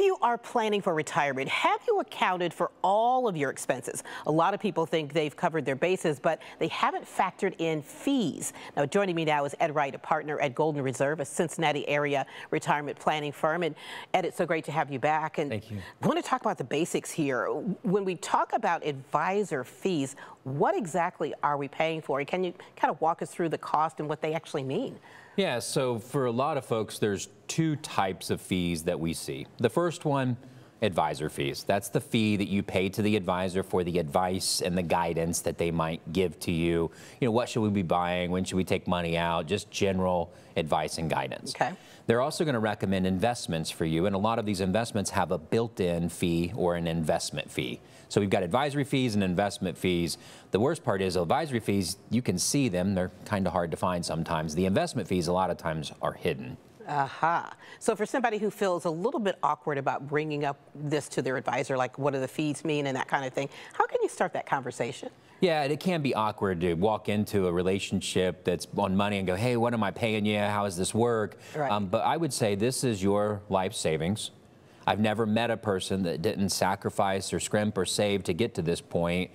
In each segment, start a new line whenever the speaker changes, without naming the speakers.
you are planning for retirement, have you accounted for all of your expenses? A lot of people think they've covered their bases, but they haven't factored in fees. Now, joining me now is Ed Wright, a partner at Golden Reserve, a Cincinnati area retirement planning firm. And Ed, it's so great to have you back. And
thank you.
I want to talk about the basics here. When we talk about advisor fees, what exactly are we paying for? Can you kind of walk us through the cost and what they actually mean?
Yeah, so for a lot of folks, there's two types of fees that we see. The first one, advisor fees. That's the fee that you pay to the advisor for the advice and the guidance that they might give to you. You know, what should we be buying? When should we take money out? Just general advice and guidance.
Okay.
They're also going to recommend investments for you, and a lot of these investments have a built-in fee or an investment fee. So we've got advisory fees and investment fees. The worst part is advisory fees, you can see them. They're kind of hard to find sometimes. The investment fees a lot of times are hidden.
Aha. So for somebody who feels a little bit awkward about bringing up this to their advisor, like what do the fees mean and that kind of thing, how can you start that conversation?
Yeah, it can be awkward to walk into a relationship that's on money and go, hey, what am I paying you? How does this work?
Right.
But I would say this is your life savings. I've never met a person that didn't sacrifice or scrimp or save to get to this point.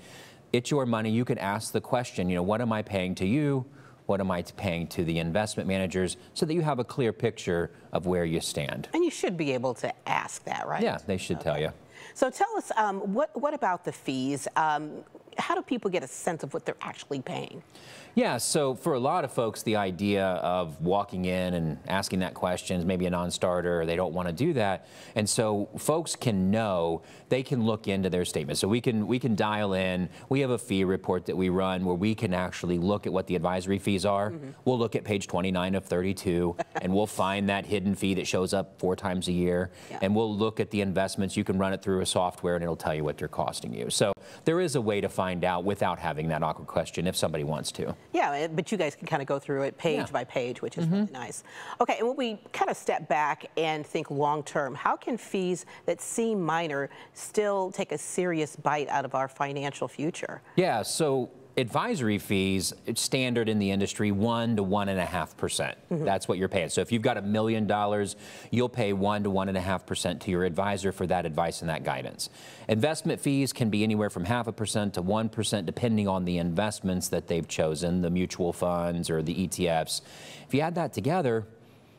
It's your money. You can ask the question, you know, what am I paying to you? What am I paying to the investment managers, so that you have a clear picture of where you stand.
And you should be able to ask that, right?
Yeah, they should tell you.
So tell us, what about the fees? How do people get a sense of what they're actually paying?
Yeah, so for a lot of folks, the idea of walking in and asking that question is maybe a non-starter, or they don't want to do that. And so folks can know, they can look into their statement. So we can dial in. We have a fee report that we run where we can actually look at what the advisory fees are. Mm-hmm. We'll look at page 29 of 32, and we'll find that hidden fee that shows up 4 times a year. Yeah. And we'll look at the investments. You can run it through a software, and it'll tell you what they're costing you. So there is a way to find out without having that awkward question if somebody wants to.
Yeah, but you guys can kind of go through it page by page, which is really nice. Okay, and when we kind of step back and think long term, how can fees that seem minor still take a serious bite out of our financial future? Yeah,
so advisory fees, it's standard in the industry, 1 to 1.5%. That's what you're paying. So if you've got $1 million, you'll pay 1 to 1.5% to your advisor for that advice and that guidance. Investment fees can be anywhere from 0.5% to 1%, depending on the investments that they've chosen, the mutual funds or the ETFs. If you add that together,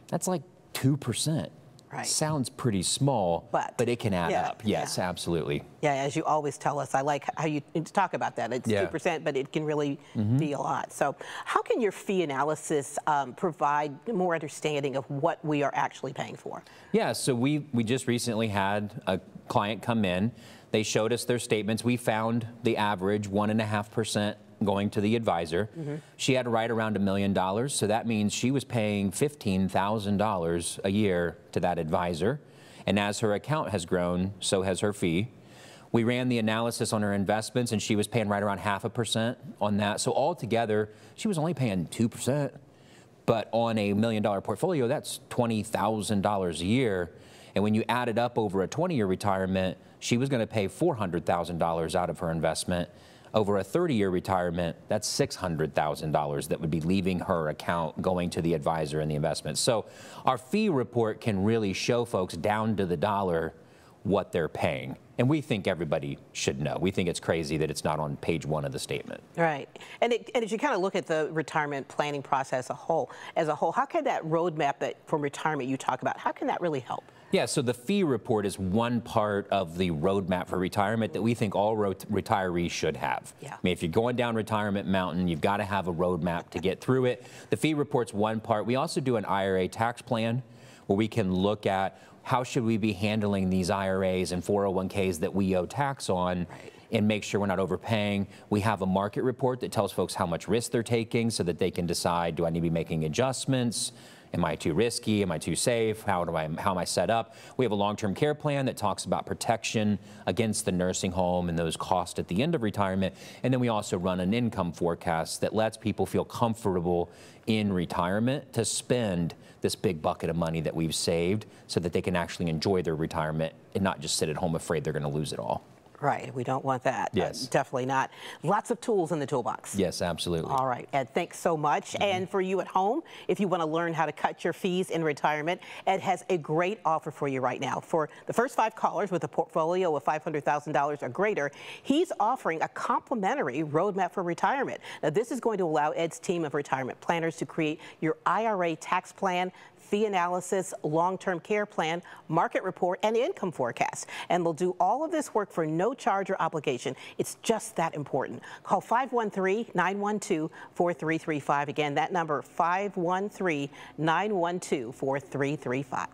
that's like 2%. Right. Sounds pretty small, but it can add up. Yes, absolutely.
Yeah, as you always tell us, I like how you talk about that. It's 2%, but it can really be a lot. So how can your fee analysis provide more understanding of what we are actually paying for?
Yeah, so we just recently had a client come in. They showed us their statements. We found the average 1.5% going to the advisor. She had right around $1 million, so that means she was paying $15,000 a year to that advisor. And as her account has grown, so has her fee. We ran the analysis on her investments, and she was paying right around 0.5% on that. So altogether, she was only paying 2%. But on a $1 million portfolio, that's $20,000 a year. And when you add it up over a 20-year retirement, she was going to pay $400,000 out of her investment. Over a 30-year retirement, that's $600,000 that would be leaving her account going to the advisor and the investment. So our fee report can really show folks down to the dollar what they're paying. And we think everybody should know. We think it's crazy that it's not on page 1 of the statement.
Right. And as you kind of look at the retirement planning process as a whole, how can that roadmap that from retirement you talk about, how can that really help?
Yeah, so the fee report is one part of the roadmap for retirement that we think all retirees should have. Yeah. I mean, if you're going down retirement mountain, you've got to have a roadmap to get through it. The fee report's one part. We also do an IRA tax plan where we can look at how should we be handling these IRAs and 401ks that we owe tax on, and make sure we're not overpaying. We have a market report that tells folks how much risk they're taking so that they can decide, do I need to be making adjustments? Am I too risky? Am I too safe? How am I set up? We have a long-term care plan that talks about protection against the nursing home and those costs at the end of retirement. And then we also run an income forecast that lets people feel comfortable in retirement to spend this big bucket of money that we've saved so that they can actually enjoy their retirement and not just sit at home afraid they're going to lose it all.
Right, we don't want that.
Yes.
Definitely not. Lots of tools in the toolbox.
Yes, absolutely.
All right, Ed, thanks so much. And for you at home, if you want to learn how to cut your fees in retirement, Ed has a great offer for you right now. For the first 5 callers with a portfolio of $500,000 or greater, he's offering a complimentary roadmap for retirement. Now, this is going to allow Ed's team of retirement planners to create your IRA tax plan, fee analysis, long-term care plan, market report, and income forecast. And they'll do all of this work for no charge or obligation. It's just that important. Call 513-912-4335. Again, that number, 513-912-4335.